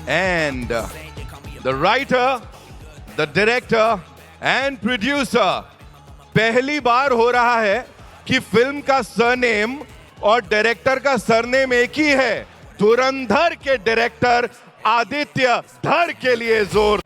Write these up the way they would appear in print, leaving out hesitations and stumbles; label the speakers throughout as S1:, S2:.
S1: and the writer, the director and producer. पहली बार हो रहा है कि फिल्म का सरनेम और डायरेक्टर का सरनेम एक ही है. धुरंधर के डायरेक्टर आदित्य धर के लिए जोर.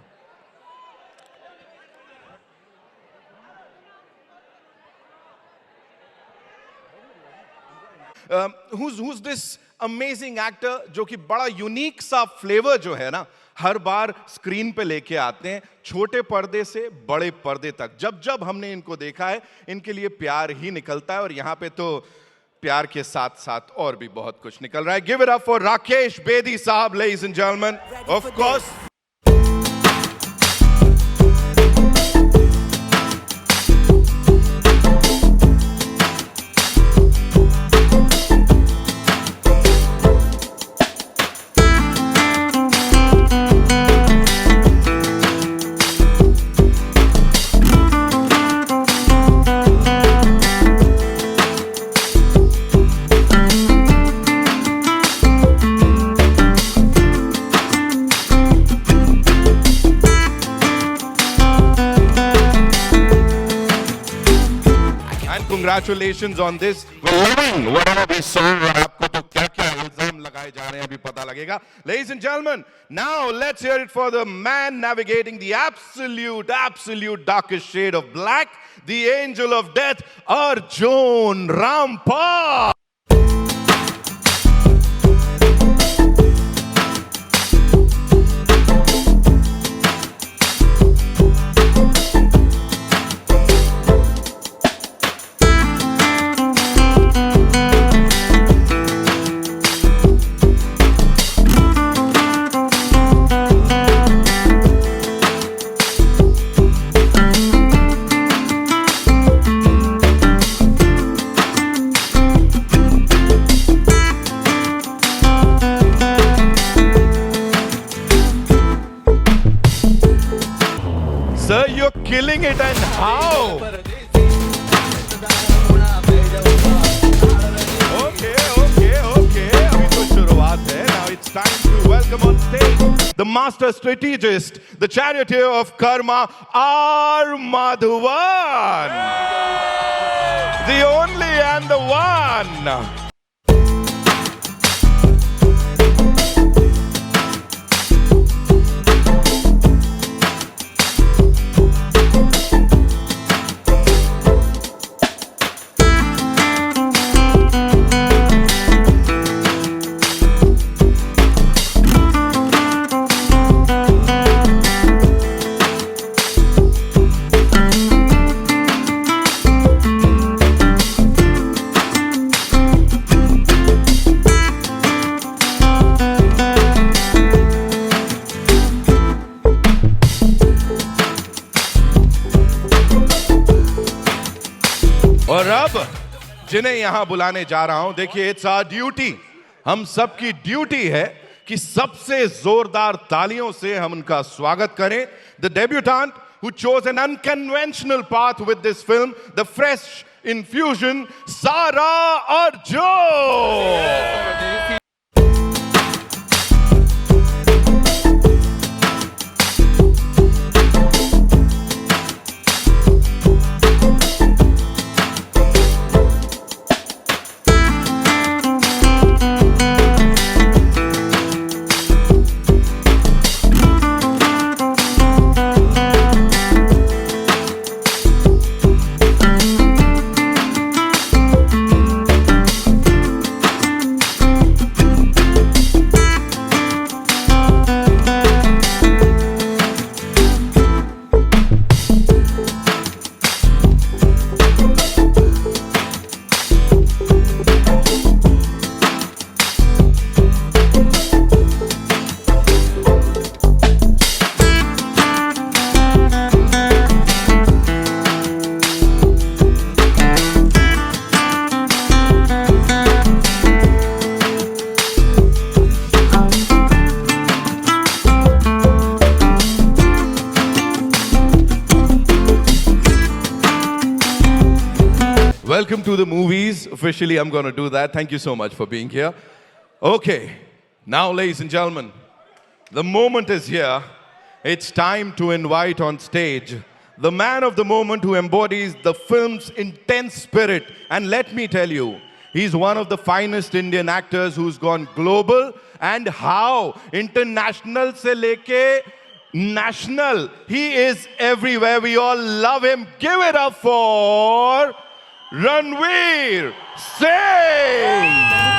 S1: Who's this amazing actor जो कि बड़ा यूनिक सा फ्लेवर जो है ना हर बार स्क्रीन पे लेके आते हैं, छोटे पर्दे से बड़े पर्दे तक. जब जब हमने इनको देखा है इनके लिए प्यार ही निकलता है और यहाँ पे तो प्यार के साथ साथ और भी बहुत कुछ निकल रहा है. Give it up for Rakesh Bedi sahab, ladies and gentleman. Of course congratulations on this. We're loving whatever we saw. और आपको तो क्या-क्या इल्जाम लगाए जा रहे हैं अभी पता लगेगा. Ladies and gentlemen, now let's hear it for the man navigating the absolute darkest shade of black, the angel of death, Arjun Rampal. Sir, you're killing it, and how? Okay. अभी तो शुरुआत है. Now it's time to welcome on stage the master strategist, the charioteer of karma, R. Madhavan. The only and the one. और अब जिन्हें यहां बुलाने जा रहा हूं, देखिए इट्स आवर ड्यूटी, हम सबकी ड्यूटी है कि सबसे जोरदार तालियों से हम उनका स्वागत करें. The debutante who chose an unconventional path with this film, the fresh infusion, Sara Arjun. Welcome to the movies. Officially, I'm going to do that. Thank you so much for being here. Okay, now, ladies and gentlemen, The moment is here. It's time to invite on stage the man of the moment who embodies the film's intense spirit. And let me tell you, he's one of the finest Indian actors who's gone global. And how? International se leke national. He is everywhere. We all love him. Give it up for Ranveer Singh.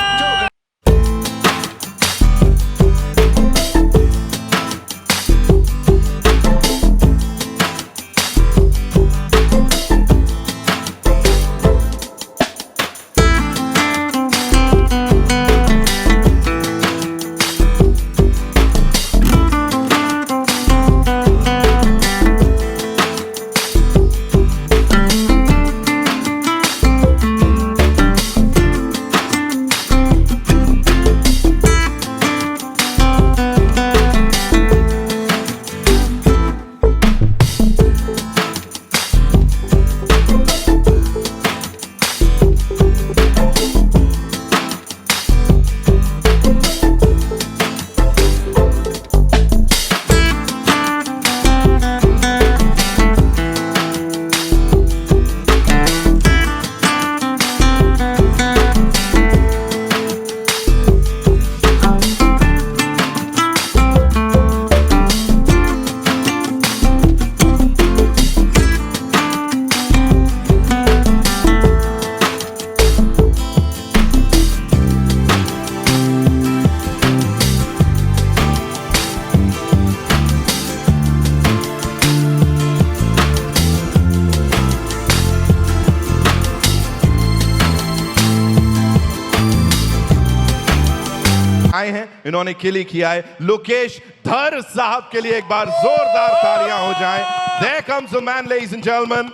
S1: आए हैं, इन्होंने किली किया है। लोकेश धर साहब के लिए एक बार जोरदार तालियां हो जाएं। There comes the man, ladies and gentlemen.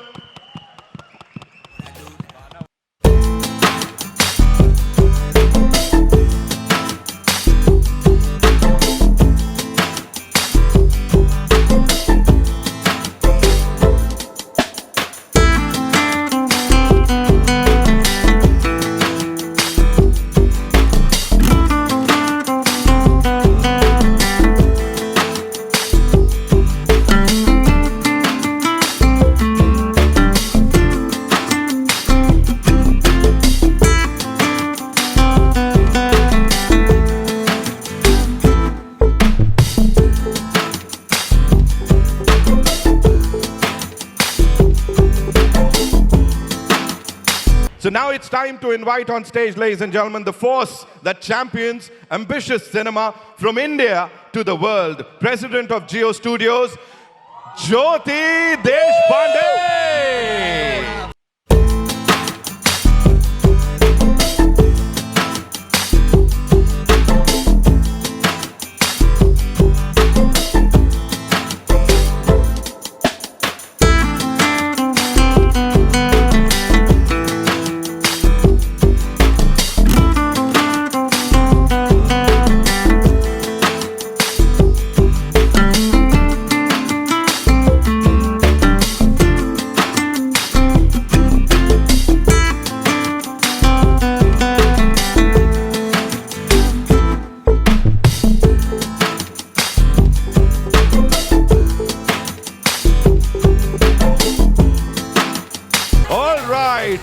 S1: So now it's time to invite on stage, ladies and gentlemen, the force that champions ambitious cinema from India to the world. President of Jio Studios, Jyoti Deshpande.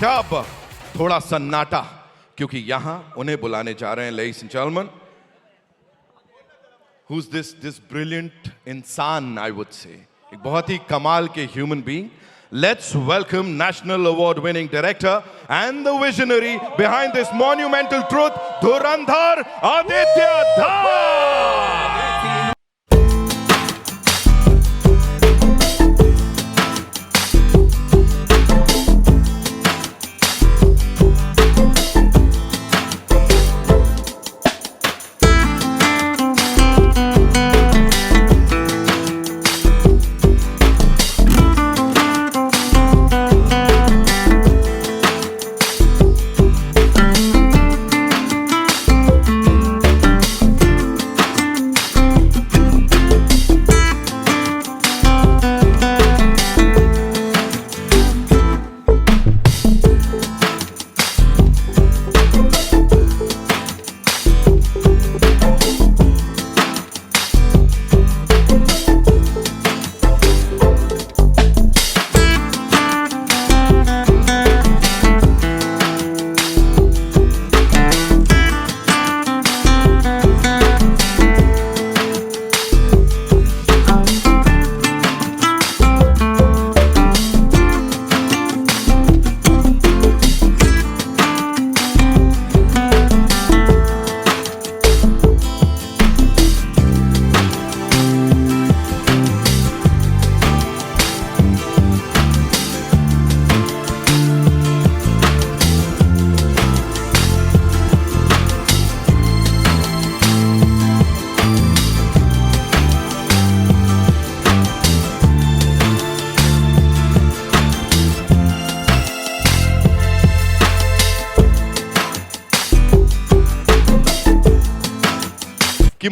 S1: अब थोड़ा सन्नाटा, क्योंकि यहां उन्हें बुलाने जा रहे हैं, ladies and gentlemen. Who's this brilliant इंसान, I would say, एक बहुत ही कमाल के human being. Let's welcome National Award winning director and the visionary behind this monumental truth, Dhurandhar Aditya Dhar.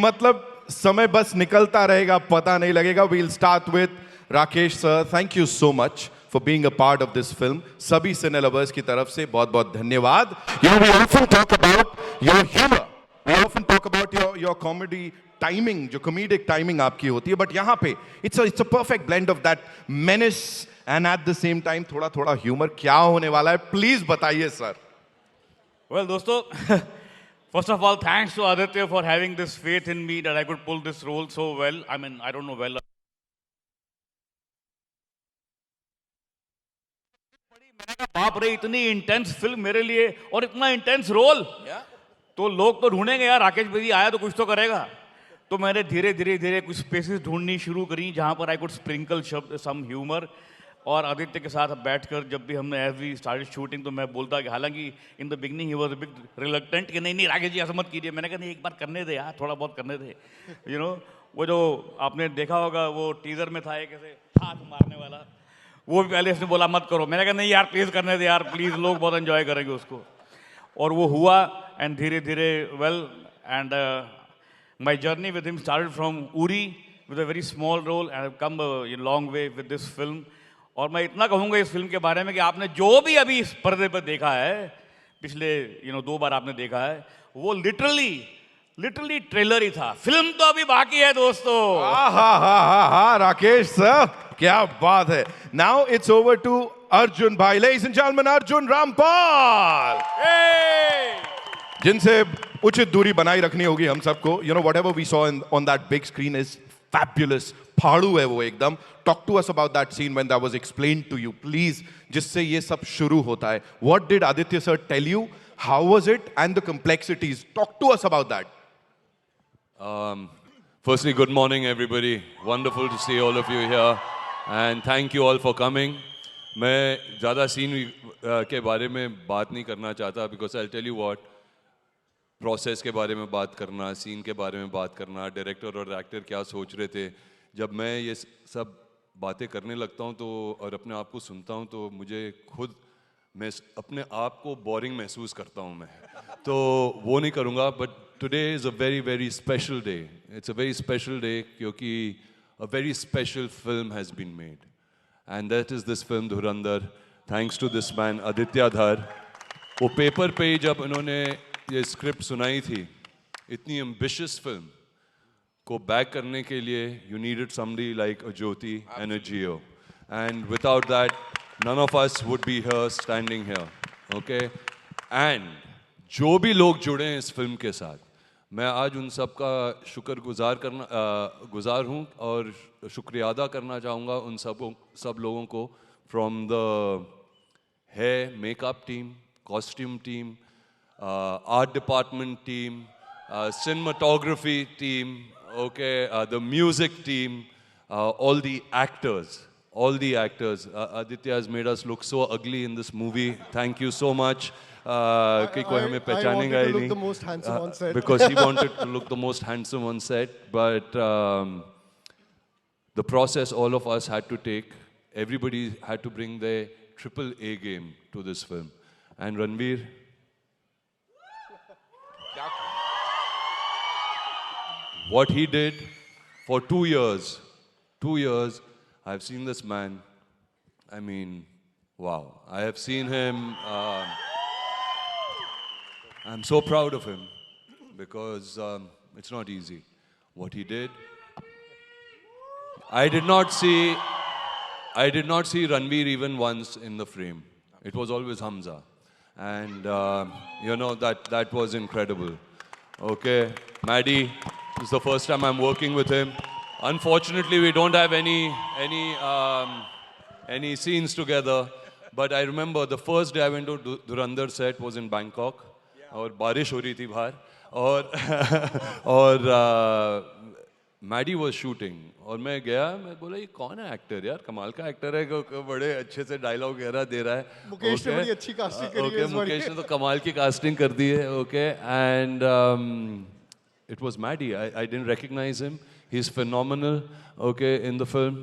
S1: मतलब समय बस निकलता रहेगा, पता नहीं लगेगा. We'll start with Rakesh sir. Thank you so much for being a part of this film. सभी सिने lovers की तरफ से बहुत-बहुत धन्यवाद. You know, we often talk about your humor. We often talk about your comedy timing, जो comedic timing आपकी होती है, but यहाँ पे it's a perfect blend of that menace and at the same time थोड़ा-थोड़ा humor. क्या होने वाला है? Please बताइए sir.
S2: Well, दोस्तों, first of all, thanks to Aditya for having this faith in me that I could pull this role so well. I mean, I don't know well. मैंने कहा बाप रे, इतनी इंटेंस फिल्म मेरे लिए और इतना इंटेंस रोल. तो लोग तो ढूंढेंगे यार, राकेश भाई आया तो कुछ तो करेगा. तो मैंने धीरे धीरे कुछ स्पेसेस ढूंढनी शुरू करी जहां पर आई कुड स्प्रिंकल शब्द सम ह्यूमर. और आदित्य के साथ बैठकर जब भी हमने एज वी स्टार्टेड शूटिंग तो मैं बोलता कि हालांकि in the beginning he was a big reluctant कि नहीं राकेश जी ऐसा मत कीजिए. मैंने कहा नहीं, एक बार करने दे यार, थोड़ा बहुत करने दे. यू नो, वो जो आपने देखा होगा वो टीजर में था एक ऐसे हाथ मारने वाला, वो भी पहले इसने बोला मत करो. मैंने कहा नहीं यार प्लीज करने दे यार, प्लीज, लोग बहुत एंजॉय करेंगे उसको. और वो हुआ एंड धीरे धीरे well and my journey with him started from Uri with a very small role and have come a long way with this film. और मैं इतना कहूँगा इस फिल्म के बारे में कि आपने जो भी अभी इस पर्दे पर देखा है, पिछले 2 बार आपने देखा है, वो लिटरली ट्रेलर ही था. फिल्म तो अभी बाकी है दोस्तों.
S1: हा राकेश सर, क्या बात है. Now it's over to Arjun भाई. Ladies and gentleman, Arjun Rampal, जिनसे उचित दूरी बनाई रखनी होगी हम सबको. You know, whatever we saw on that big screen is fabulous. फाड़ू है वो एकदम. Talk to us about that scene when that was explained to you please, जिससे ये सब शुरू होता है. What did Aditya sir tell you? How was it and the complexities? Talk to us about that.
S3: Firstly, good morning, everybody. Wonderful to see all of you here, and thank you all for coming. मैं ज़्यादा scene के बारे में बात नहीं करना चाहता because I'll tell you what, process के बारे में बात करना, सीन के बारे में बात करना, डायरेक्टर और एक्टर क्या सोच रहे थे, जब मैं ये सब बातें करने लगता हूँ तो और अपने आप को सुनता हूँ तो मुझे खुद, मैं अपने आप को बोरिंग महसूस करता हूँ मैं. तो वो नहीं करूँगा. But today is a very very special day. It's a very special day क्योंकि a very special film has been made and that is this film Dhurandhar. Thanks to this man Aditya Dhar. वो पेपर पे ही जब उन्होंने ये स्क्रिप्ट सुनाई थी, इतनी ambitious film को बैक करने के लिए you needed somebody like a Jyoti and a Jio, and without that none of us would be here standing here. Okay, and जो भी लोग जुड़े हैं इस फिल्म के साथ, मैं आज उन सब का गुजार हूँ और शुक्रिया अदा करना चाहूँगा उन सब लोगों को. From the hair makeup team, costume team, art department team, cinematography team, okay, the music team, all the actors. Aditya has made us look so ugly in this movie. Thank you so much. कि कोई हमें पहचानेगा ही नहीं.
S4: The most handsome on set.
S3: Because he wanted to look the most handsome on set. But the process all of us had to take. Everybody had to bring their triple A game to this film. And Ranveer, what he did for 2 years, I've seen this man. I mean, wow. I have seen him. I'm so proud of him because it's not easy what he did. I did not see Ranveer even once in the frame. It was always Hamza, and that was incredible. Okay, Maddie, this is the first time I'm working with him. Unfortunately, we don't have any scenes together. But I remember the first day I went to Dhurandhar set was in Bangkok. और बारिश हो रही थी बाहर और Maddie was shooting और मैं गया, मैं बोला ये कौन है एक्टर यार, कमाल का एक्टर है, बड़े अच्छे से डायलॉग वगैरह दे रहा है.
S4: मुकेश ने बड़ी अच्छी कास्टिंग करी है.
S3: मुकेश ने तो कमाल की कास्टिंग कर दी है. Okay, and it was Maddy. I didn't recognise him. He is phenomenal. Okay, in the film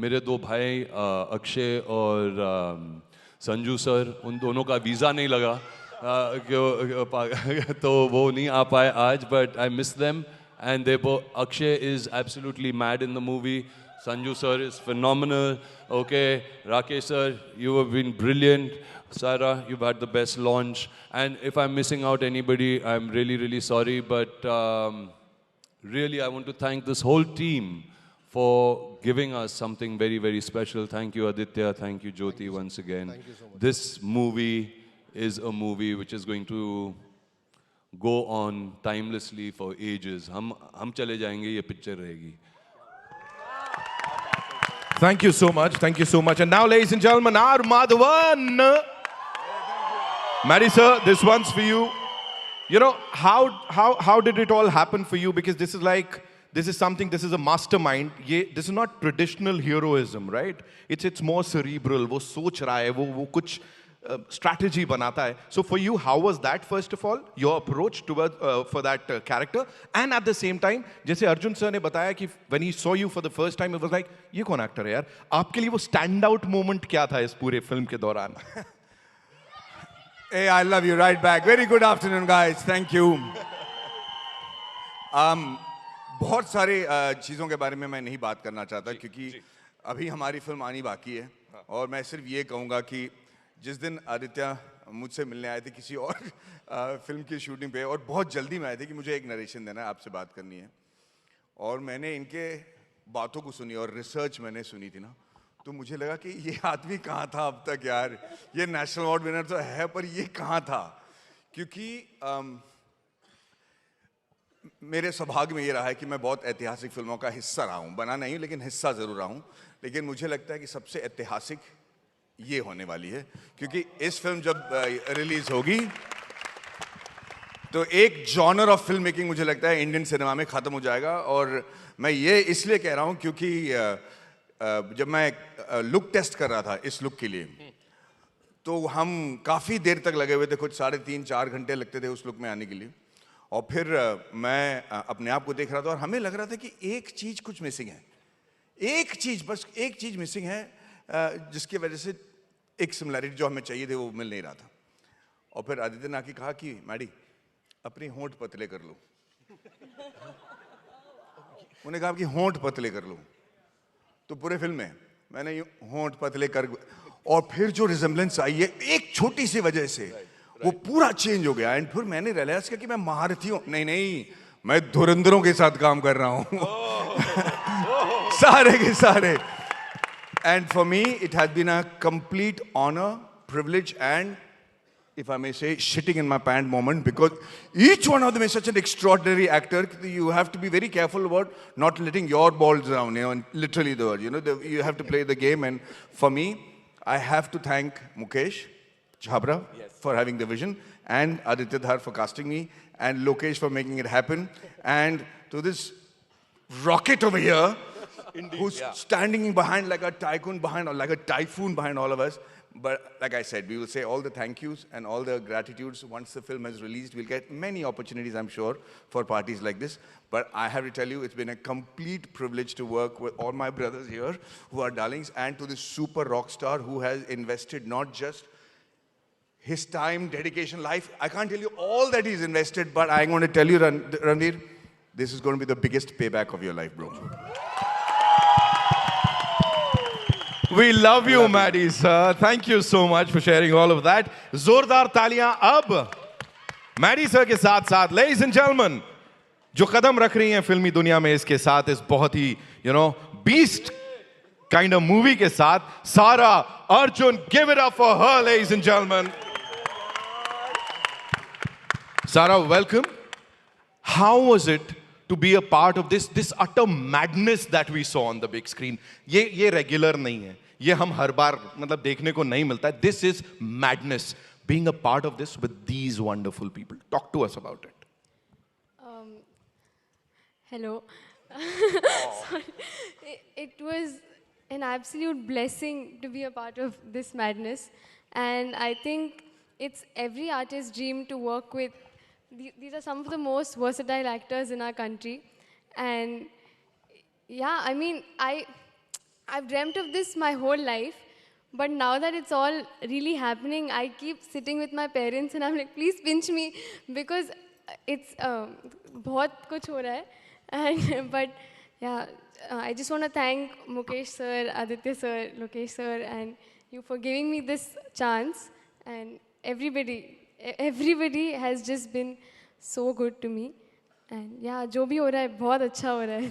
S3: मेरे 2 भाई अक्षय और संजू सर, उन दोनों का वीज़ा नहीं लगा तो वो नहीं आ पाए आज. But I miss them and they both. Akshay is absolutely mad in the movie. Sanju sir is phenomenal. Okay, Rakesh sir, you have been brilliant. Sarah, you've had the best launch. And if I'm missing out anybody, I'm really, really sorry. But really, I want to thank this whole team for giving us something very, very special. Thank you, Aditya. Thank you, Jyoti, once again.
S4: Thank you so much.
S3: This movie is a movie which is going to go on timelessly for ages. हम चले जाएंगे, ये picture रहेगी.
S1: Thank you so much. Thank you so much. And now, ladies and gentlemen, R. Madhavan. Maddie sir, this one's for you. You know, how did it all happen for you? Because this is something, this is a mastermind. This is not traditional heroism, right? It's more cerebral. वो सोच रहा है, वो कुछ strategy बनाता है. So for you, how was that, first of all, your approach toward for that character? And at the same time, जैसे Arjun sir ने बताया कि when he saw you for the first time, it was like, ये कौन actor है यार? आपके लिए वो standout moment क्या था इस पूरे film के दौरान?
S5: Hey, I love you right back. Very good afternoon, guys. Thank you. बहुत सारे चीज़ों के बारे में मैं नहीं बात करना चाहता क्योंकि अभी हमारी फिल्म आनी बाकी है और मैं सिर्फ ये कहूँगा कि जिस दिन आदित्य मुझसे मिलने आए थे किसी और फिल्म की शूटिंग पे और बहुत जल्दी में आए थे कि मुझे एक नरेशन देना है, आपसे बात करनी है और मैंने इनके बातों को सुनी और रिसर्च मैंने सुनी थी ना, तो मुझे लगा कि ये आदमी कहाँ था अब तक यार, ये नेशनल अवार्ड विनर तो है पर ये कहाँ था, क्योंकि मेरे सौभाग्य में ये रहा है कि मैं बहुत ऐतिहासिक फिल्मों का हिस्सा रहा हूँ, बना नहीं लेकिन हिस्सा ज़रूर रहा हूँ, लेकिन मुझे लगता है कि सबसे ऐतिहासिक ये होने वाली है क्योंकि इस फिल्म जब रिलीज होगी तो एक जॉनर ऑफ फिल्म मेकिंग मुझे लगता है इंडियन सिनेमा में ख़त्म हो जाएगा और मैं ये इसलिए कह रहा हूँ क्योंकि जब मैं लुक टेस्ट कर रहा था इस लुक के लिए तो हम काफ़ी देर तक लगे हुए थे, कुछ 3.5-4 घंटे लगते थे उस लुक में आने के लिए और फिर मैं अपने आप को देख रहा था और हमें लग रहा था कि एक चीज़ कुछ मिसिंग है, एक चीज़, बस एक चीज़ मिसिंग है जिसकी वजह से एक सिमिलैरिटी जो हमें चाहिए थे वो मिल नहीं रहा था और फिर आदित्य ने आके कहा कि मैडी अपनी होंठ पतले कर लो, उन्हें कहा कि होंठ पतले कर लो, तो पूरे फिल्म में मैंने होंठ पतले कर और फिर जो रिजेम्बलेंस आई है एक छोटी सी वजह से वो पूरा चेंज हो गया एंड फिर मैंने रियलाइज किया कि मैं महारथी हूँ, नहीं मैं धुरंधरों के साथ काम कर रहा हूँ सारे के सारे and for me it has been a complete honour, privilege and if I may say, shitting in my pant moment because each one of them is such an extraordinary actor. You have to be very careful about not letting your balls down, you know, and literally the word, you know, you have to play the game. And for me, I have to thank Mukesh Chhabra for having the vision and Aditya Dhar for casting me and Lokesh for making it happen. And to this rocket over here, who's standing behind like a tycoon behind or like a typhoon behind all of us. But like I said, we will say all the thank yous and all the gratitudes once the film is released. We'll get many opportunities, I'm sure, for parties like this. But I have to tell you, it's been a complete privilege to work with all my brothers here who are darlings and to this super rock star who has invested not just his time, dedication, life. I can't tell you all that he's invested, but I'm going to tell you, Ranveer, this is going to be the biggest payback of your life, bro.
S1: We love you, Maddie sir. Thank you so much for sharing all of that. जोरदार तालियां अब Maddie sir के साथ साथ, ladies and gentlemen, जो कदम रख रही हैं फिल्मी दुनिया में इसके साथ इस बहुत ही beast kind of movie के साथ, सारा Arjun. Give it up for her, ladies and gentlemen. Sarah, welcome. How was it to be a part of this utter madness that we saw on the big screen? ये regular नहीं है, ये हम हर बार मतलब देखने को नहीं मिलता है. This is madness. Being a part of this with these wonderful people. Talk to us about it.
S6: Hello. Sorry. It was an absolute blessing to be a part of this madness, and I think it's every artist's dream to work with. These are some of the most versatile actors in our country, and yeah, I mean, I've dreamt of this my whole life, but now that it's all really happening, I keep sitting with my parents and I'm like, please pinch me, because it's बहुत कुछ हो रहा है, And but yeah, I just want to thank Mukesh sir, Aditya sir, Lokesh sir, and you for giving me this chance. And everybody has just been so good to me. And yeah, जो भी हो रहा है बहुत अच्छा हो रहा है.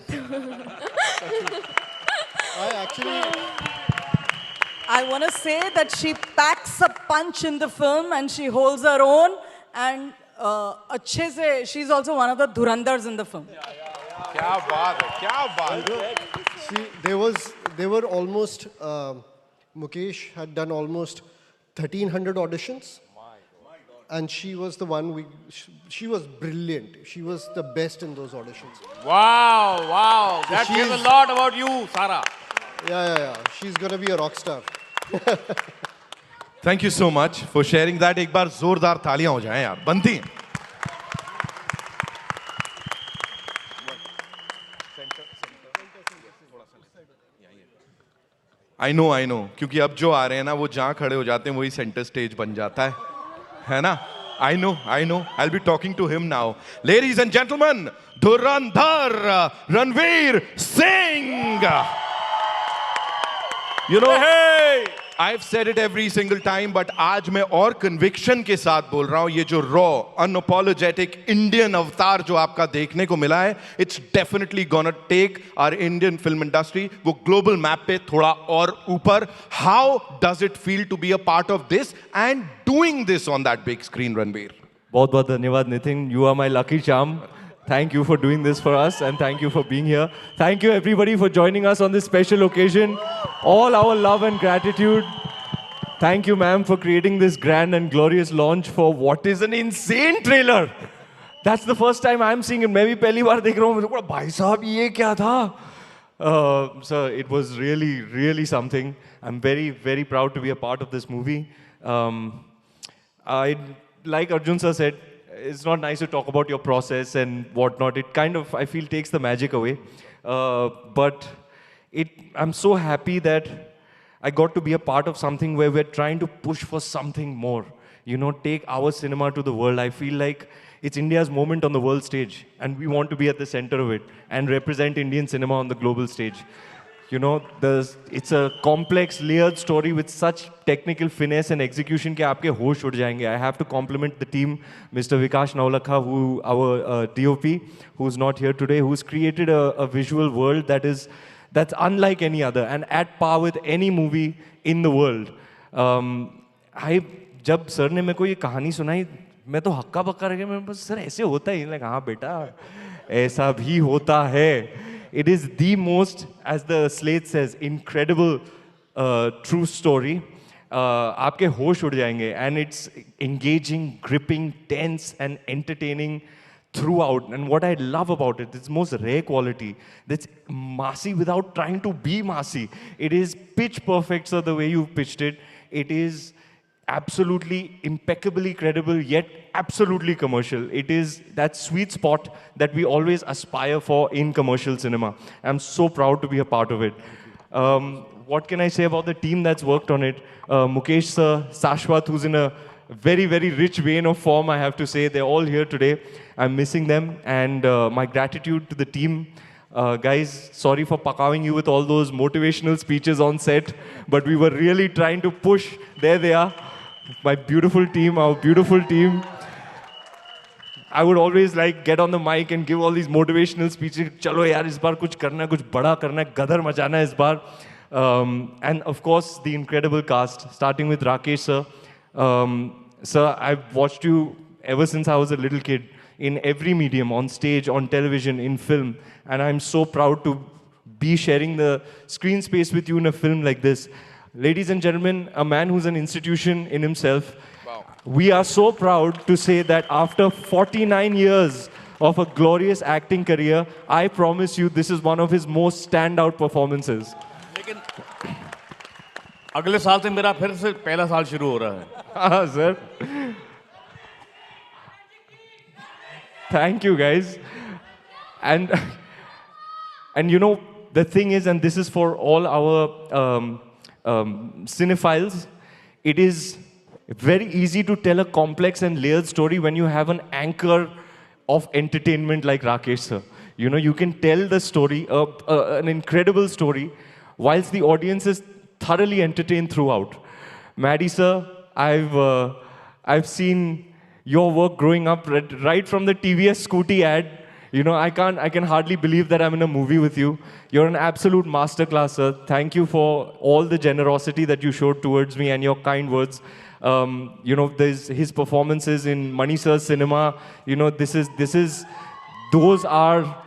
S7: I want to say that she packs a punch in the film and she holds her own. And अच्छे से, she's also one of the Dhurandhars in the film.
S1: क्या बात है, क्या बात है.
S4: See, there were almost, Mukesh had done almost 1,300 auditions. And she was the one, she was brilliant. She was the best in those auditions.
S2: Wow. That says a
S4: she's-
S2: lot about you, Sara.
S4: Yeah. She's gonna be a rock star.
S1: Thank you so much for sharing that. एक बार जोरदार तालियां हो जाएं यार, बनती हैं. I know, क्योंकि अब जो आ रहे हैं ना वो जहां खड़े हो जाते हैं वही सेंटर स्टेज बन जाता है ना? I know. I'll be talking to him now. Ladies and gentlemen, Dhurandhar Ranveer Singh. You know, hey, I've said it every single time, but आज मैं और conviction के साथ बोल रहा हूँ. ये जो raw, unapologetic Indian अवतार जो आपका देखने को मिला है, it's definitely gonna take our Indian film industry वो global map पे थोड़ा और ऊपर. How does it feel to be a part of this and doing this on that big screen, Ranveer?
S8: बहुत बहुत धन्यवाद Nitin. You are my lucky charm. Thank you for doing this for us and thank you for being here. Thank you everybody for joining us on this special occasion. All our love and gratitude. Thank you ma'am for creating this grand and glorious launch for what is an insane trailer. That's the first time I'm seeing it. मैं भी पहली बार देख रहा हूँ. मुझे बोला भाई साहब ये क्या था? So it was really something. I'm very proud to be a part of this movie. Like Arjun sir said, it's not nice to talk about your process and whatnot. It kind of, I feel, takes the magic away. But I'm so happy that I got to be a part of something where we're trying to push for something more. You know, take our cinema to the world. I feel like it's India's moment on the world stage, and we want to be at the center of it and represent Indian cinema on the global stage. You know, it's a complex, layered story with such technical finesse and execution that aapke hosh ud jayenge. I have to compliment the team, Mr. Vikash Naulakha, our DOP, who's not here today, who's created a visual world that's unlike any other and at par with any movie in the world. जब sir ने मेरे को ये कहानी सुनाई, मैं तो हक्का बक्का रह गया. मैं बस सर ऐसे होता है. लाइक हाँ बेटा, ऐसा भी होता है. It is the most, as the slate says, incredible true story. आपके होश उड़ जाएंगे. And it's engaging, gripping, tense and entertaining throughout. And what I love about it, it's most rare quality. That's massy without trying to be massy. It is pitch perfect, sir, the way you pitched it. It is absolutely impeccably credible, yet absolutely commercial. It is that sweet spot that we always aspire for in commercial cinema. I'm so proud to be a part of it. What can I say about the team that's worked on it? Mukesh sir, Sashwat, who's in a very rich vein of form, I have to say. They're all here today. I'm missing them. And my gratitude to the team. Guys, sorry for pakawing you with all those motivational speeches on set, but we were really trying to push. There they are. My beautiful team, our beautiful team. I would always like get on the mic and give all these motivational speeches. Chalo yaar, is baar kuch karna hai, kuch bada karna hai, gadar machana hai is baar. And of course, the incredible cast, starting with Rakesh sir. Sir, I've watched you ever since I was a little kid in every medium, on stage, on television, in film. And I'm so proud to be sharing the screen space with you in a film like this. Ladies and gentlemen, a man who's an institution in himself. Wow. We are so proud to say that after 49 years of a glorious acting career, I promise you this is one of his most standout performances.
S2: लेकिन अगले साल से मेरा फिर से पहला साल शुरू हो रहा है.
S8: Sir. Thank you, guys. And you know, the thing is, and this is for all our cinephiles, it is very easy to tell a complex and layered story when you have an anchor of entertainment like Rakesh sir. You know, you can tell the story, an incredible story, whilst the audience is thoroughly entertained throughout. Maddie sir, I've seen your work growing up right from the TVS Scooty ad. You know, I can hardly believe that I'm in a movie with you. You're an absolute masterclass, sir. Thank you for all the generosity that you showed towards me and your kind words. You know, there's his performances in Mani Sir's cinema. You know, those are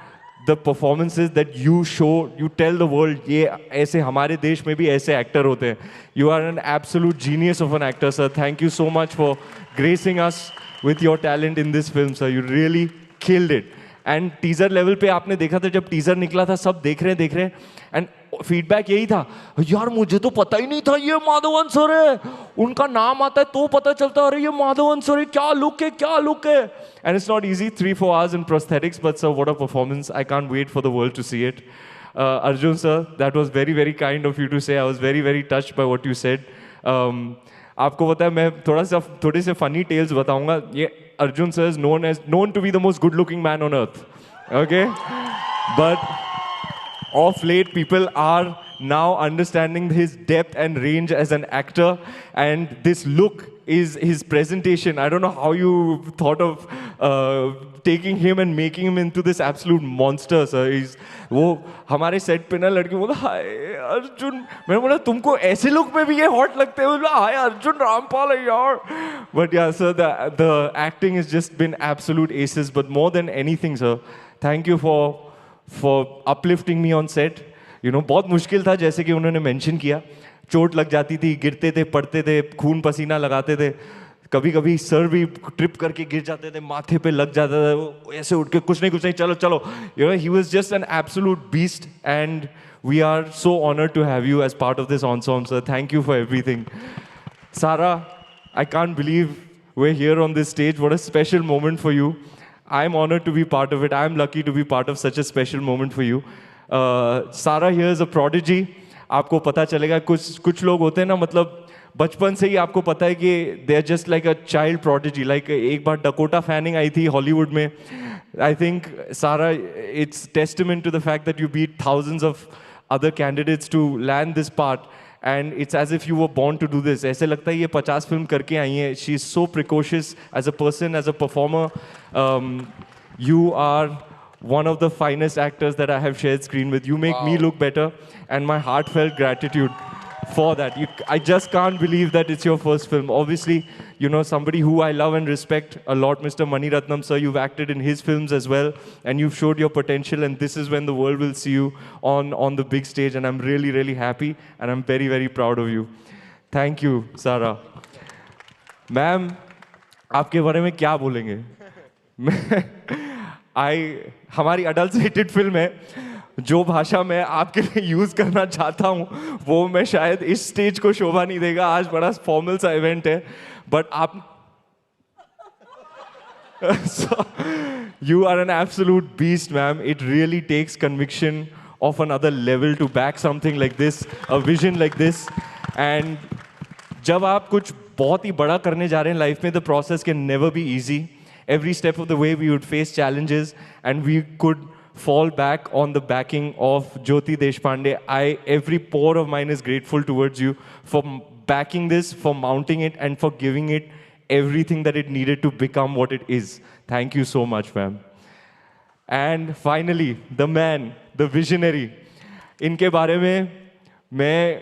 S8: the performances that you show, you tell the world, ये ऐसे हमारे देश में भी ऐसे actor होते हैं. You are an absolute genius of an actor, sir. Thank you so much for gracing us with your talent in this film, sir. You really killed it. And teaser level पे आपने देखा था, जब teaser निकला था सब देख रहे हैं एंड फीडबैक यही था, यार मुझे तो पता ही नहीं था ये माधवन सर है, उनका नाम आता है तो पता चलता है अरे ये माधवन सर है, क्या लुक है. And it's not easy 3-4 hours in prosthetics, but sir, what a performance. I can't wait for the world to see it. Arjun sir, that was very very kind of you to say. I was very very touched by what you said. आपको पता है मैं थोड़े से funny tales बताऊंगा. ये Arjun sir is known to be the most good-looking man on earth. Okay, but of late people are now understanding his depth and range as an actor, and this look is his presentation. I don't know how you thought of taking him and making him into this absolute monster, sir. वो हमारे set पे ना लड़की बोला हाय अर्जुन, मैंने बोला तुमको ऐसे लुक में भी ये हॉट लगते हैं, बोला हाय अर्जुन रामपाल है यार. But yeah, sir, the acting has just been absolute aces. But more than anything, sir, thank you for uplifting me on set. You know, बहुत मुश्किल था, जैसे कि उन्होंने मेंशन किया, चोट लग जाती थी, गिरते थे, पड़ते थे, खून पसीना लगाते थे, कभी कभी सर भी ट्रिप करके गिर जाते थे, माथे पे लग जाता था, वो ऐसे उठ के कुछ नहीं चलो. You know, he was just an absolute beast, and we are so honored to have you as part of this ensemble, sir. Thank you for everything. Sara, I can't believe we're here on this stage. What a special moment for you. I'm honored to be part of it. I'm lucky to be part of such a special moment for you. Sara here is a prodigy. आपको पता चलेगा, कुछ लोग होते हैं ना, मतलब बचपन से ही आपको पता है कि they are just like a child prodigy. Like एक बार डकोटा फैनिंग आई थी हॉलीवुड में. I think Sara, it's testament to the fact that you beat thousands of other candidates to land this part. And it's as if you were born to do this. ऐसे लगता है ये 50 film करके आई हैं. She is so precocious as a person, as a performer. You are one of the finest actors that I have shared screen with. You make me look better, and my heartfelt gratitude for that. I just can't believe that it's your first film. Obviously, you know, somebody who I love and respect a lot, Mr. Mani Ratnam, sir, you've acted in his films as well, and you've showed your potential, and this is when the world will see you on the big stage, and I'm really, really happy, and I'm very, very proud of you. Thank you, Sara. Ma'am, आपके बारे में क्या बोलेंगे? हमारी adult rated film है, जो भाषा मैं आपके लिए यूज करना चाहता हूँ वो मैं शायद इस स्टेज को शोभा नहीं देगा. आज बड़ा फॉर्मल सा इवेंट है, बट आप you are an absolute beast, ma'am. It really takes conviction of another level to back something like this, a vision like this. And जब आप कुछ बहुत ही बड़ा करने जा रहे हैं लाइफ में, the process can never be easy. Every step of the way we would face challenges, and we could fall back on the backing of Jyoti Deshpande. Every pore of mine is grateful towards you for backing this, for mounting it, and for giving it everything that it needed to become what it is. Thank you so much, ma'am. And finally, the man, the visionary. इनके बारे में मैं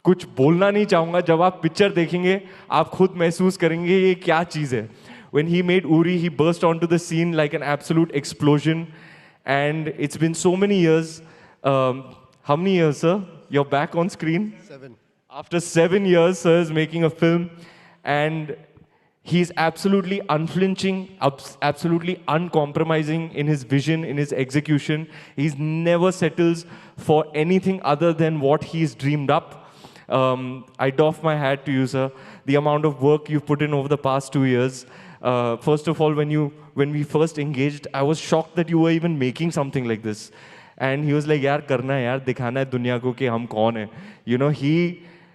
S8: कुछ बोलना नहीं चाहूँगा. जब आप पिक्चर देखेंगे आप खुद महसूस करेंगे ये क्या चीज़ है. When he made Uri, he burst onto the scene like an absolute explosion. And it's been so many years. How many years, sir? You're back on screen?
S4: 7.
S8: After 7 years, sir is making a film. And he's absolutely unflinching, absolutely uncompromising in his vision, in his execution. He's never settles for anything other than what he's dreamed up. I doff my hat to you, sir. The amount of work you've put in over the past 2 years. First of all, when we first engaged, I was shocked that you were even making something like this. And he was like, यार करना है यार, दिखाना है दुनिया को कि हम कौन हैं. You know,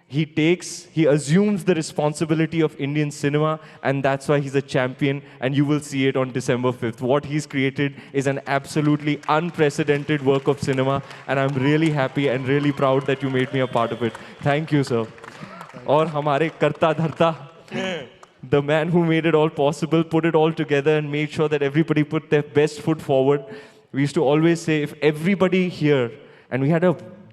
S8: he assumes the responsibility of Indian cinema, and that's why he's a champion, and you will see it on December 5th. What he's created is an absolutely unprecedented work of cinema, and I'm really happy and really proud that you made me a part of it. Thank you, sir. और हमारे करता धरता, the man who made it all possible, put it all together and made sure that everybody put their best foot forward. We used to always say, if everybody here, and we had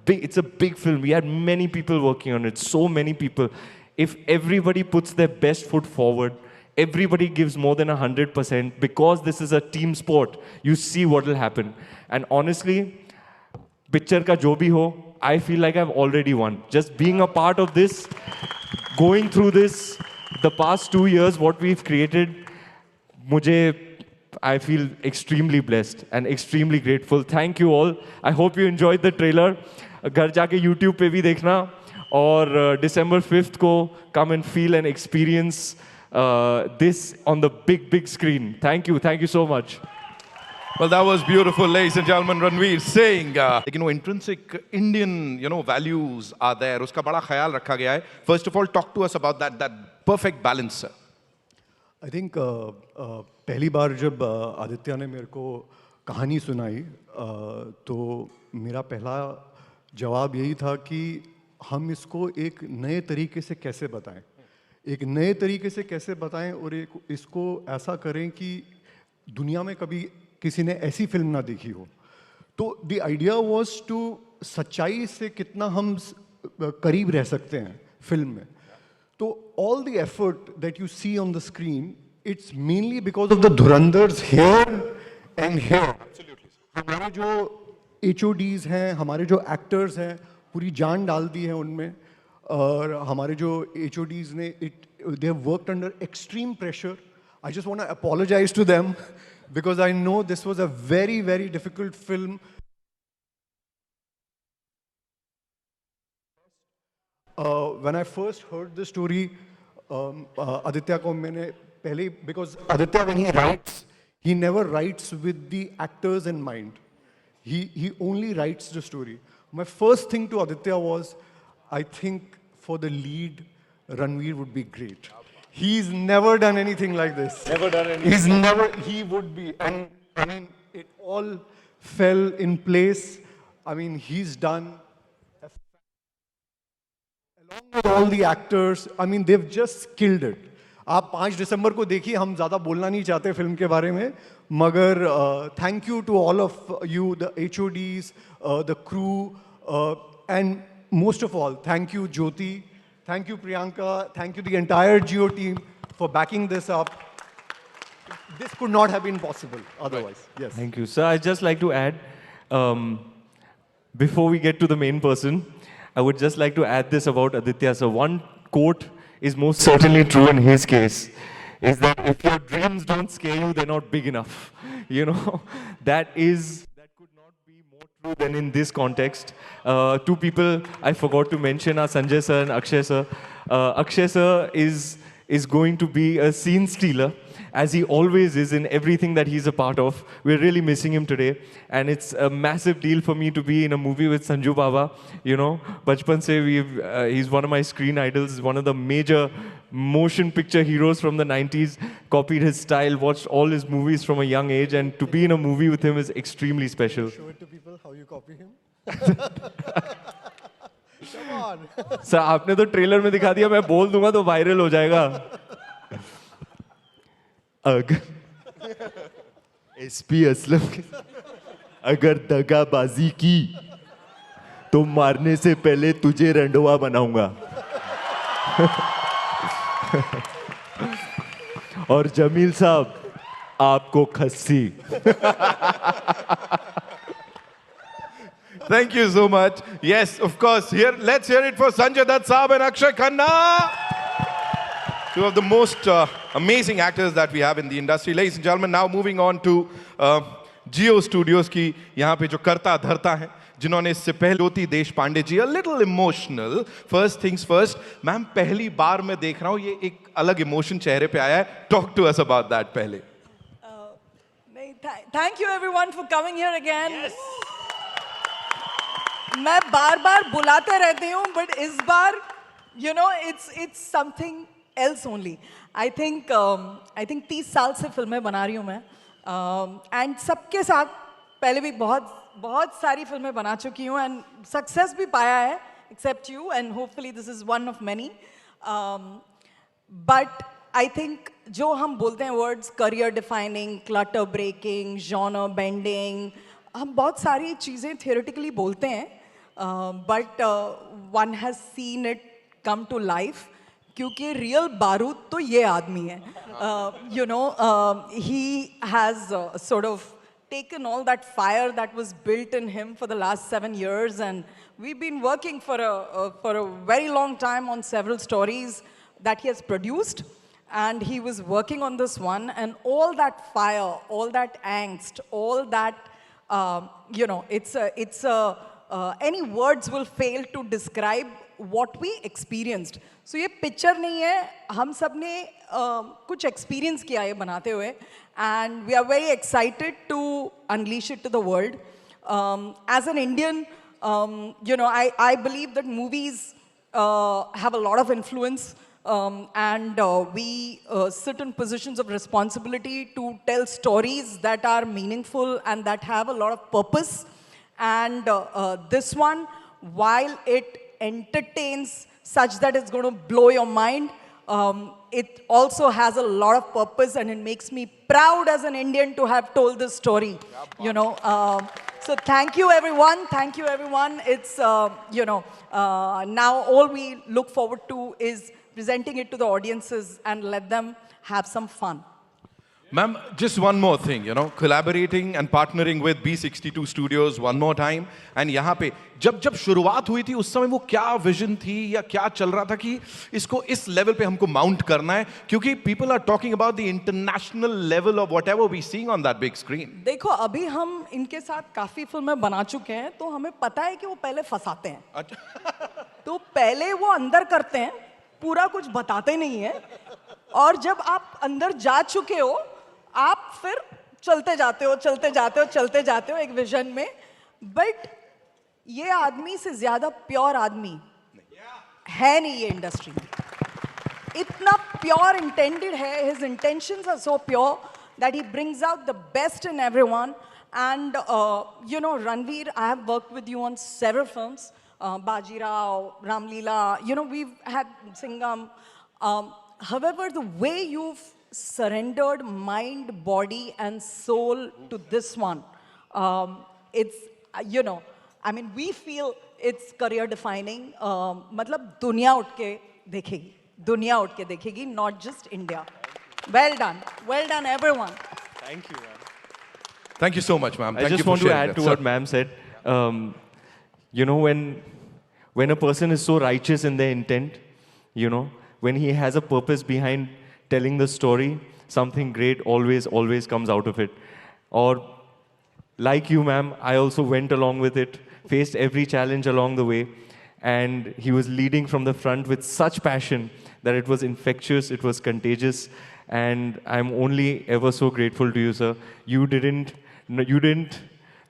S8: it's a big film, we had many people working on it, so many people. If everybody puts their best foot forward, everybody gives more than 100%, because this is a team sport, you see what will happen. And honestly, picture ka jo bhi ho, I feel like I've already won. Just being a part of this, going through this, the past 2 years, what we've created, I feel extremely blessed and extremely grateful. Thank you all. I hope you enjoyed the trailer. घर जाके YouTube पे भी देखना, और December 5th को come and feel and experience this on the big screen. Thank you so much.
S1: Well, that was beautiful, ladies and gentlemen. Ranveer saying, intrinsic Indian, values are there. उसका बड़ा ख्याल रखा गया है. First of all, talk to us about that perfect balance, sir.
S9: I think पहली बार जब आदित्य ने मेरे को कहानी सुनाई, तो मेरा पहला जवाब यही था कि हम इसको एक नए तरीके से कैसे बताएं, एक नए तरीके से कैसे बताएं, और इसको ऐसा करें कि दुनिया में कभी किसी ने ऐसी फिल्म ना देखी हो. तो द आइडिया वाज टू सच्चाई से कितना हम करीब रह सकते हैं फिल्म में. तो all the effort that you see on the screen, it's mainly because of the धुरंधर्स here and here. हमारे जो HODs हैं, हमारे जो actors हैं, पूरी जान डाल दी है उनमें, और हमारे जो HODs ने they have worked under extreme pressure. I just want to apologize to them because I know this was a very difficult film. When I first heard the story, Aditya ko maine pehle, because Aditya, when he writes, he never writes with the actors in mind. He only writes the story. My first thing to Aditya was, I think for the lead, Ranveer would be great. He's never done anything like this. Never done anything. He would be. And I mean, it all fell in place. I mean, he's done, along with all the actors, I mean, they've just killed it. आप 5 दिसंबर को देखिए, हम ज़्यादा बोलना नहीं चाहते film के बारे में, मगर thank you to all of you, the HODs, the crew, and most of all, thank you Jyoti, thank you Priyanka, thank you the entire Jio team for backing this up. This could not have been possible otherwise. Yes.
S8: Thank you. Sir, I'd just like to add, before we get to the main person, I would just like to add this about Aditya. So one quote is most certainly true in his case, is that if your dreams don't scare you, they're not big enough. You know, that could not be more true than in this context. Two people I forgot to mention are Sanjay sir and Akshay sir. Akshay sir is going to be a scene stealer, as he always is in everything that he's a part of. We're really missing him today. And it's a massive deal for me to be in a movie with Sanju Baba. You know, Bachpan se he's one of my screen idols, one of the major motion picture heroes from the 90s, copied his style, watched all his movies from a young age, and to be in a movie with him is extremely special.
S4: Show it to people how you copy him. Come on.
S8: Sir आपने तो trailer में दिखा दिया, मैं बोल दूंगा तो viral हो जाएगा. एसपी असलम, अगर दगाबाजी की तो मारने से पहले तुझे रंडवा बनाऊंगा. और जमील साहब, आपको खस्सी.
S1: Thank you so much. Yes, of course. Here, let's hear it for Sanjay Dutt Saab and Akshay Khanna. Two of the most amazing actors that we have in the industry. Ladies and gentlemen, now moving on to Jio Studios की यहाँ पे जो करता धरता है, जिन्होंने इससे पहले ज्योति देशपांडे जी, a little emotional. First things first, ma'am पहली बार मैं देख रहा हूँ, ये एक अलग इमोशन चेहरे पे आया है. Talk to us about that पहले.
S7: Thank you everyone for coming here again. Yes. मैं बार-बार बुलाते रहती हूँ, but इस बार You know, it's something else only. I think 30 साल से फिल्में बना रही हूँ मैं, and सबके साथ पहले भी बहुत सारी फिल्में बना चुकी हूँ and success भी पाया है, except you, and hopefully this is one of many. But I think जो हम बोलते हैं words career defining, clutter breaking, genre bending, हम बहुत सारी चीज़ें theoretically बोलते हैं, but one has seen it come to life. क्योंकि रियल बारूद तो ये आदमी है. You know, he has sort of taken all that fire that was built in him for the last 7 years, and we've been working for a very long time on several stories that he has produced, and he was working on this one, and all that fire, all that angst, all that, you know, any words will fail to describe what we experienced. So ये picture नहीं है, हम सब ने कुछ experience किया है बनाते हुए, and we are very excited to unleash it to the world. As an Indian, you know, I believe that movies have a lot of influence, and we sit in positions of responsibility to tell stories that are meaningful and that have a lot of purpose. And this one, while it entertains such that it's going to blow your mind, it also has a lot of purpose, and it makes me proud as an Indian to have told this story. You know, so thank you everyone. Thank you everyone. It's you know, now all we look forward to is presenting it to the audiences and let them have some fun.
S1: Ma'am, just one more thing, you know, collaborating and partnering with B62 Studios one more time. And यहाँ पे जब शुरुआत हुई थी उस समय वो क्या विजन थी या क्या चल रहा था कि इसको इस लेवल पे हमको माउंट करना है, क्योंकि people are talking about the international level of whatever we seeing on that big screen.
S7: देखो, अभी हम इनके साथ काफी फिल्में बना चुके हैं, तो हमें पता है कि वो पहले फंसाते हैं. तो पहले वो अंदर करते हैं, पूरा कुछ बताते नहीं है, और जब आप अंदर जा चुके हो, आप फिर चलते जाते हो एक विजन में. बट ये आदमी से ज्यादा प्योर आदमी है नहीं ये इंडस्ट्री में. इतना प्योर इंटेंडेड है, his intentions are so pure that he brings out the best in everyone. And you know, Ranveer, I have worked with you on several films, Bajirao, Ramleela, you know, we've had Singham. However, the way you've surrendered mind, body, and soul to this one, it's, you know, I mean, we feel it's career defining. मतलब दुनिया उठ के देखेगी, not just India. Well done everyone.
S8: Thank you, ma'am.
S1: Thank you so much, ma'am.
S8: I
S1: Thank
S8: just
S1: you for
S8: want to
S1: sharing
S8: add
S1: that.
S8: to what ma'am said. You know, when a person is so righteous in their intent, you know, when he has a purpose behind telling the story, something great always comes out of it. Or like you, ma'am, I also went along with it, faced every challenge along the way, and he was leading from the front with such passion that it was infectious, it was contagious, and I'm only ever so grateful to you, sir. You didn't,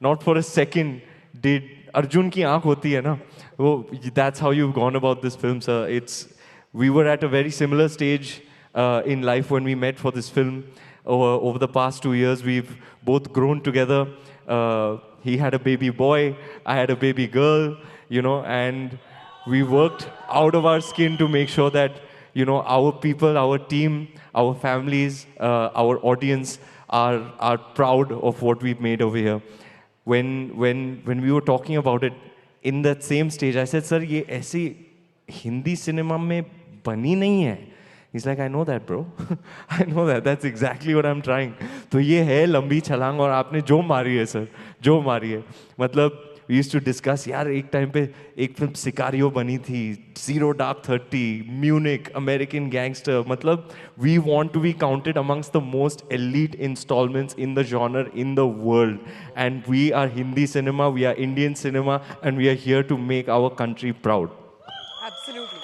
S8: not for a second did Arjun ki aankh hoti hai na? Oh, that's how you've gone about this film, sir. We were at a very similar stage in life when we met for this film. Over the past 2 years, we've both grown together. He had a baby boy, I had a baby girl, you know, and we worked out of our skin to make sure that, you know, our people, our team, our families, our audience are proud of what we've made over here. When we were talking about it in that same stage, I said, sir, ये ऐसी Hindi cinema में बनी नहीं है. He's like, I know that, bro. I know that. That's exactly what I'm trying. तो ये है लंबी छलांग और आपने जो मारी है सर, जो मारी है. मतलब we used to discuss, यार एक टाइम पे एक फिल्म सिकारियो बनी थी, Zero Dark 30, Munich, American Gangster. मतलब we want to be counted amongst the most elite installments in the genre in the world. And we are Hindi cinema, we are Indian cinema, and we are here to make our country proud.
S7: Absolutely.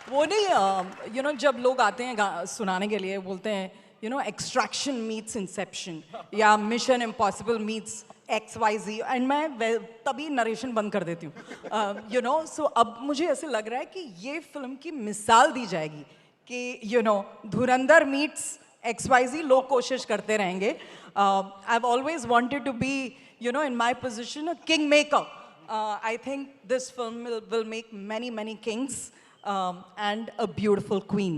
S7: वो नहीं, you know, जब लोग आते हैं सुनाने के लिए बोलते हैं, you know, Extraction meets Inception, या Mission Impossible meets XYZ and मैं तभी नरेशन बंद कर देती हूँ यू नो. सो अब मुझे ऐसे लग रहा है कि ये फिल्म की मिसाल दी जाएगी कि you know Dhurandhar meets XYZ. लोग कोशिश करते रहेंगे. I have always wanted to be you know in my position a king maker. I think this film will make many kings and a beautiful queen.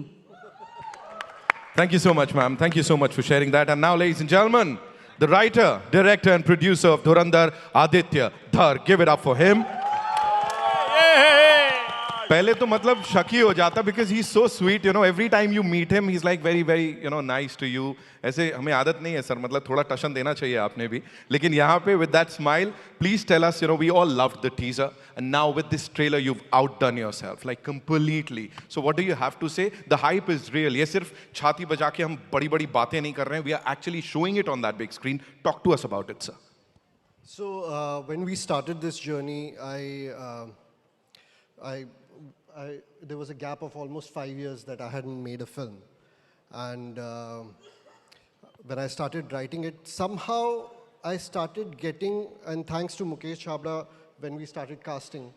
S1: Thank you so much, ma'am. Thank you so much for sharing that. And now, ladies and gentlemen, the writer, director, and producer of Dhurandhar, Aditya Dhar. Give it up for him. पहले तो मतलब शक ही हो जाता because he's so sweet, you know. Every time you meet him, he's like very, you know, nice to you. ऐसे हमें आदत नहीं है सर, मतलब थोड़ा टशन देना चाहिए आपने भी. लेकिन यहाँ पे with that smile, please tell us, you know, we all loved the teaser, and now with this trailer, you've outdone yourself, like completely. So what do you have to say? The hype is real. ये सिर्फ छाती बजा के हम बड़ी-बड़ी बातें नहीं कर रहे हैं. We are actually showing it on that big screen. Talk to us about it, sir.
S4: So when we started this journey, there was a gap of almost 5 years that I hadn't made a film. And when I started writing it, somehow I started getting, and thanks to Mukesh Chhabra, when we started casting,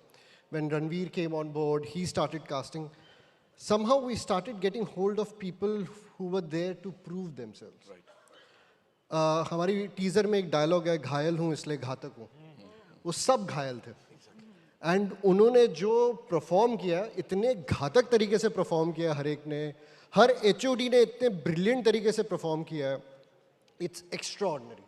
S4: when Ranveer came on board, he started casting, somehow we started getting hold of people who were there to prove themselves. Right. हमारी teaser में एक dialogue है, घायल हूँ इसलिए घातक हूँ. वो सब घायल थे. एंड उन्होंने जो परफॉर्म किया, इतने घातक तरीके से परफॉर्म किया हर एक ने, हर HOD ने इतने ब्रिलियंट तरीके से परफॉर्म किया है. It's extraordinary.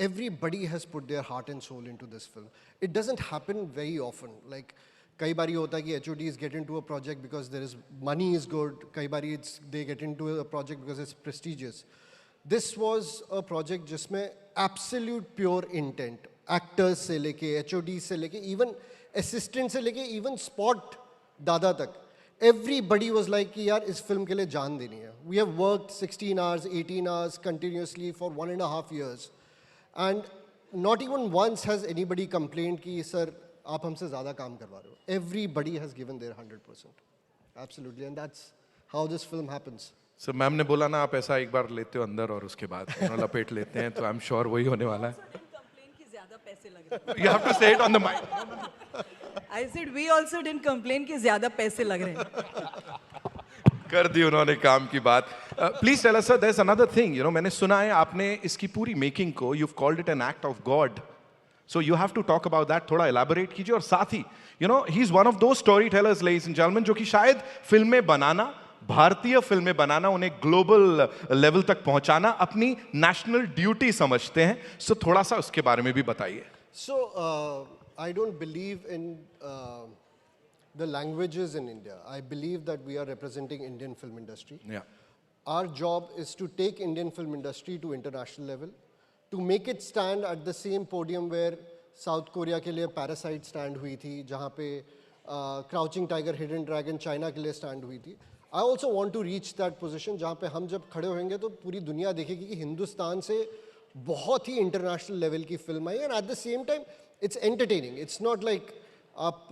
S4: Everybody has put their heart and soul into this film. It doesn't happen very often. Like कई बारी होता है कि HODs get into a project because there is money is good. कई बारी they get into a project because it's prestigious. This was a project जिसमें absolute pure intent. Actors से लेके, HODs से लेके, even assistant से लेके, even spot दादा तक. Everybody was like कि यार इस फिल्म के लिए जान देनी है. We have worked 16 hours, 18 hours continuously for 1.5 years. And not even once has anybody complained कि सर आप हमसे ज़्यादा काम करवा रहे हो. Everybody has given their 100%. Absolutely, and that's how this film happens.
S1: So ma'am ने बोला ना आप ऐसा एक बार लेते हो अंदर और उसके बाद लपेट लेते हैं, तो I'm sure वही होने वाला है. You have to say it on the mic.
S7: I said we also didn't complain कि ज़्यादा पैसे लग रहे हैं.
S1: कर दी उन्होंने काम की बात. Please tell us, sir, there's another thing. You know, मैंने सुना है आपने इसकी पूरी मेकिंग को you've called it an act of God. So you have to talk about that. थोड़ा elaborate कीजिए. और साथ ही, you know, he's one of those storytellers, ladies and gentlemen, जो कि शायद फिल्में बनाना, भारतीय फिल्में बनाना, उन्हें ग्लोबल लेवल तक पहुंचाना अपनी नेशनल ड्यूटी समझते हैं. सो थोड़ा सा उसके बारे में भी बताइए.
S4: So I don't believe in the languages in India. I believe that we are representing Indian film industry.
S1: Yeah.
S4: Our job is to take Indian film industry to international level, to make it stand at the same podium where South Korea के लिए Parasite stand हुई थी, जहाँ पे Crouching Tiger, Hidden Dragon China के लिए stand हुई थी. I also want to reach that position जहाँ पे हम जब खड़े होंगे तो पूरी दुनिया देखेगी कि हिंदुस्तान से बहुत ही इंटरनेशनल लेवल की film I. And at the same time it's entertaining. It's not like आप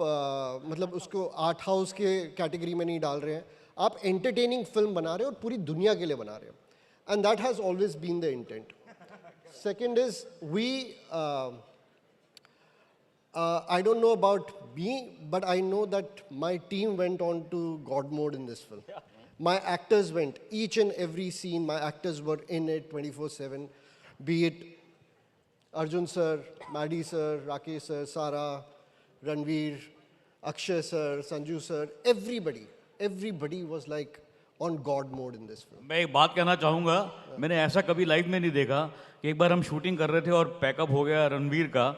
S4: मतलब उसको आर्ट हाउस के कैटेगरी में नहीं डाल रहे हैं. आप एंटरटेनिंग फिल्म बना रहे हो और पूरी दुनिया के लिए बना रहे हो. And that has always been the intent. Second is we I don't know about me, but I know that my team went on to God mode in this film. My actors went, each and every scene, my actors were in it 24/7. Be it Arjun sir, Maddie sir, Rakesh sir, Sara, Ranveer, Akshay sir, Sanju sir, everybody was like on God mode in this film.
S2: मैं एक बात कहना चाहूँगा, मैंने ऐसा कभी life में नहीं देखा कि एक बार हम शूटिंग कर रहे थे और पैकअप हो गया रणवीर का.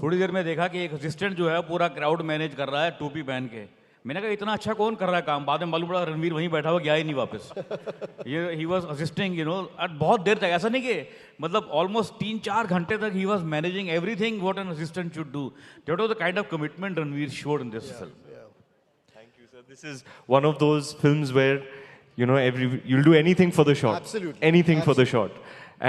S2: थोड़ी देर में देखा कि एक असिस्टेंट जो है पूरा क्राउड मैनेज कर रहा है टोपी पहन के. मैंने कहा इतना अच्छा कौन कर रहा है काम. बाद में मालूम पड़ा रणवीर वहीं बैठा हुआ, गया ही नहीं वापस. ये he was assisting, you know, बहुत देर तक. ऐसा नहीं कि मतलब ऑलमोस्ट 3-4 घंटे तक he was managing everything what an assistant should do. That was the kind of commitment Ranveer showed in this film.
S8: Thank you, sir. This is one of those films where, you know, you'll do anything for the shot.
S4: Absolutely.
S8: Anything for the shot.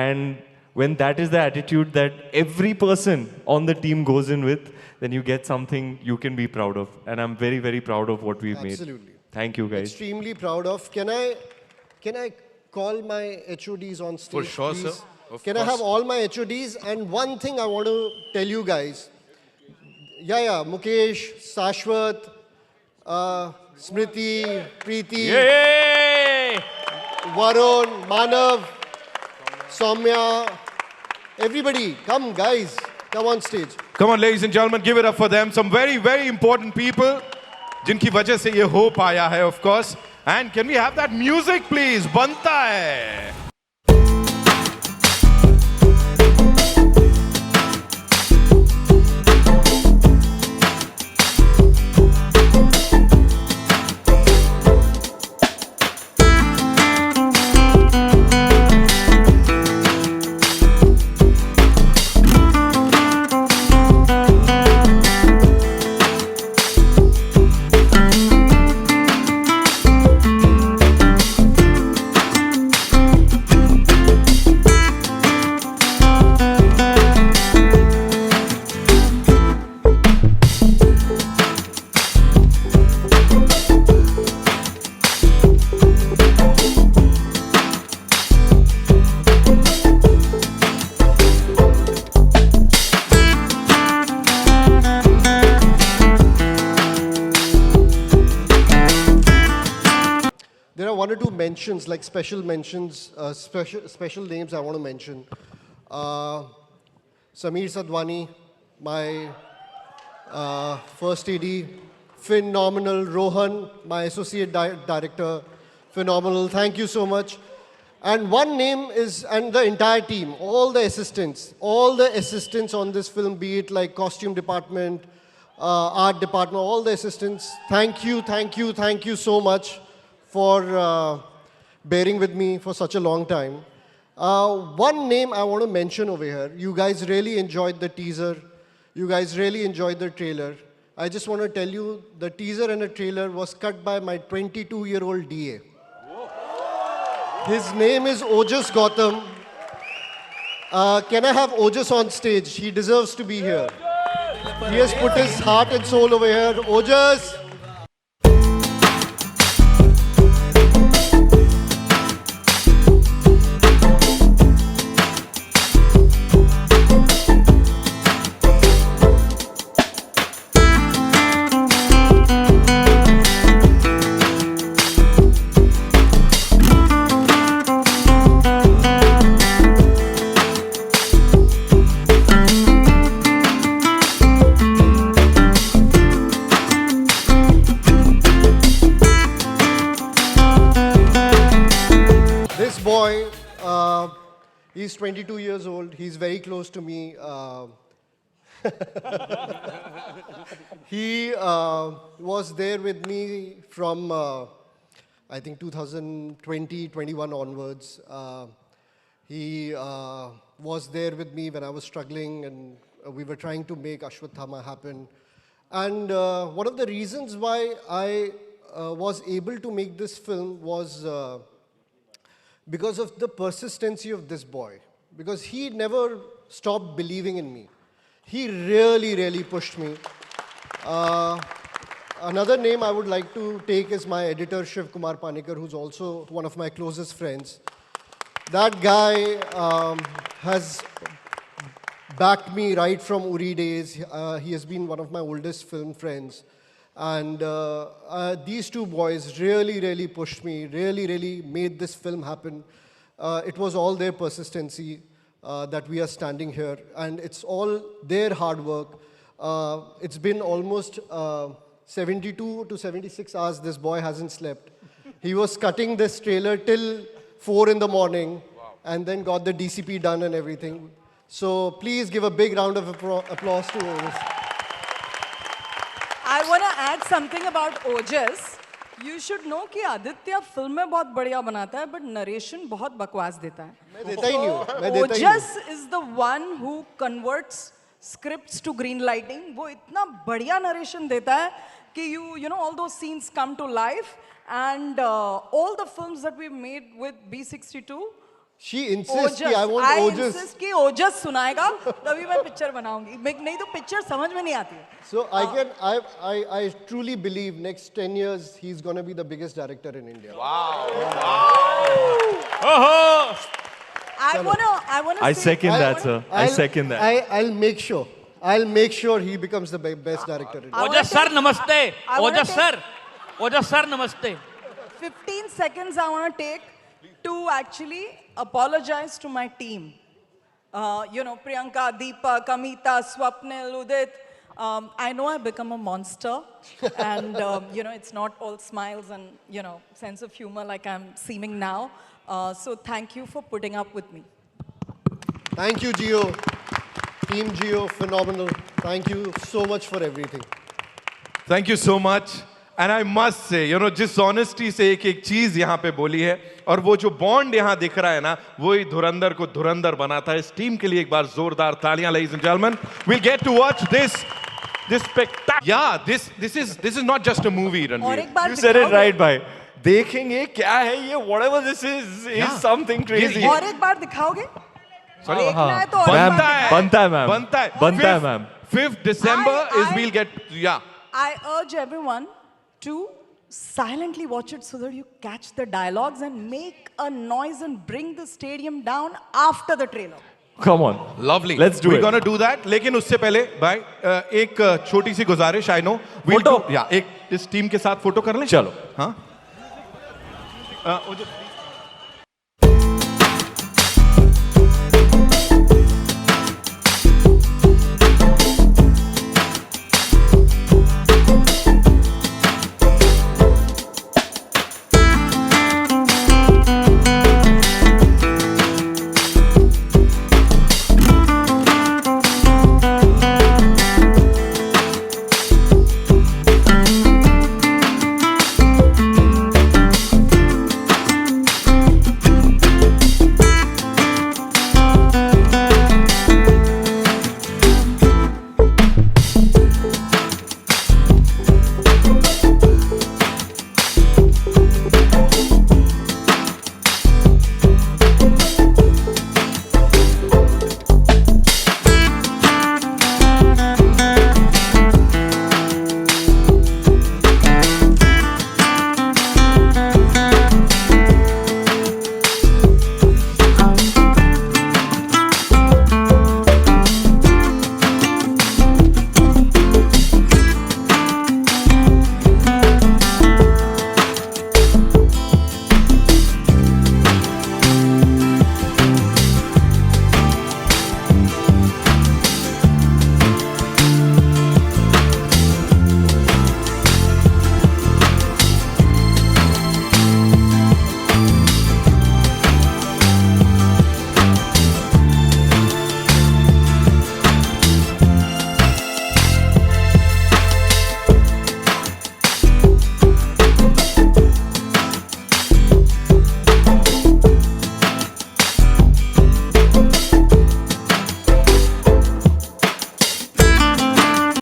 S8: And when that is the attitude that every person on the team goes in with, then you get something you can be proud of. And I'm very, very proud of what we've made.
S4: Absolutely.
S8: Thank you, guys.
S4: Extremely proud of. Can I call my HODs on stage?
S1: For sure,
S4: please?
S1: sir.
S4: Can I have all my HODs? And one thing I want to tell you guys. Yeah, Mukesh, Shashwat, Smriti, Preeti,
S2: Yay!
S4: Varun, Manav, Soumya, everybody, come guys, come on stage.
S1: Come on, ladies and gentlemen, give it up for them. Some very, very important people, जिनकी वजह से ये हो पाया है, of course. And can we have that music, please? बनता है.
S4: There are one or two mentions, like special mentions, special names I want to mention. Sameer Sadhwani, my first AD, phenomenal. Rohan, my associate director, phenomenal. Thank you so much. And one name is, and the entire team, all the assistants on this film, be it like costume department, art department, all the assistants. Thank you so much for bearing with me for such a long time. One name I want to mention over here. You guys really enjoyed the teaser. You guys really enjoyed the trailer. I just want to tell you, the teaser and the trailer was cut by my 22-year-old DA. His name is Ojas Gautam. Can I have Ojas on stage? He deserves to be here. He has put his heart and soul over here. Ojas! This boy, he's 22 years old. He's very close to me. He was there with me from, I think, 2020, 21 onwards. He was there with me when I was struggling and we were trying to make Ashwathama happen. And one of the reasons why I was able to make this film was because of the persistency of this boy. Because he never stopped believing in me. He really, really pushed me. Another name I would like to take is my editor, Shiv Kumar Panikar, who's also one of my closest friends. That guy has backed me right from Uri days. He has been one of my oldest film friends. And these two boys really, really pushed me, really, really made this film happen. It was all their persistency that we are standing here. And it's all their hard work. It's been almost 72 to 76 hours this boy hasn't slept. He was cutting this trailer till 4 in the morning and then got the DCP done and everything. So please give a big round of applause to Ojas.
S7: I want to add something about Ojas. You should know कि आदित्य फिल्में बहुत बढ़िया बनाता है, but narration बहुत बकवास देता है.
S4: मैं देता ही नहीं हूँ, मैं देता ही नहीं.
S7: Ojas is the one who converts scripts to green lighting. वो इतना बढ़िया narration देता है कि you know all those scenes come to life, and all the films that we made with B62.
S4: She insists कि I want
S7: I
S4: Ojas.
S7: insist कि Ojas सुनाएगा, तभी मैं पिक्चर बनाऊंगी. नहीं तो पिक्चर समझ में नहीं आती है.
S4: So I truly believe next 10 years he's going to be the biggest director in India.
S2: Oh!
S7: I wanna
S8: I
S7: say,
S8: second that, sir. I second that.
S4: I'll make sure. I'll make sure he becomes the best director. in India.
S2: Ojas sir नमस्ते.
S7: I wanna
S2: Ojas sir नमस्ते.
S7: 15 seconds I want to take to actually apologize to my team. You know, Priyanka, Deepak, Amita, Swapnil, Udit. I know I've become a monster, and you know, it's not all smiles and you know, sense of humor like I'm seeming now. So thank you for putting up with me.
S4: Thank you, Gio. Team Gio, phenomenal. Thank you so much for everything.
S1: Thank you so much and I must say you know जिस honesty से एक एक चीज यहाँ पे बोली है और वो जो बॉन्ड यहाँ दिख रहा है ना वो ही धुरंधर को धुरंधर बनाता है. इस टीम के लिए एक बार जोरदार तालियां ladies and gentlemen. We'll get to watch this spectacular. Yeah, this is not just a movie,
S7: और
S1: Ranveer.
S7: एक बार
S8: You said it
S7: दिखाओगे?
S8: right, bhai. देखेंगे क्या है ये whatever this is
S1: Yeah.
S8: something crazy.
S7: और एक बार दिखाओगे?
S1: Sorry?
S7: देखना है तो और
S8: मैम,
S7: बार दिखाओ.
S8: बनता है मैम.
S1: बनता है.
S8: बनता है ma'am.
S1: 5th December is
S7: I-
S1: we'll get yeah.
S7: I urge everyone to silently watch it so that you catch the dialogues and make a noise and bring the stadium down after the trailer.
S8: Come on.
S1: Lovely.
S8: Let's do
S1: We're
S8: it.
S1: gonna do that. लेकिन उससे पहले भाई एक छोटी सी गुजारिश I know
S8: Photo?
S1: या एक इस टीम के साथ फोटो कर लें.
S8: चलो.
S1: हाँ. वो जो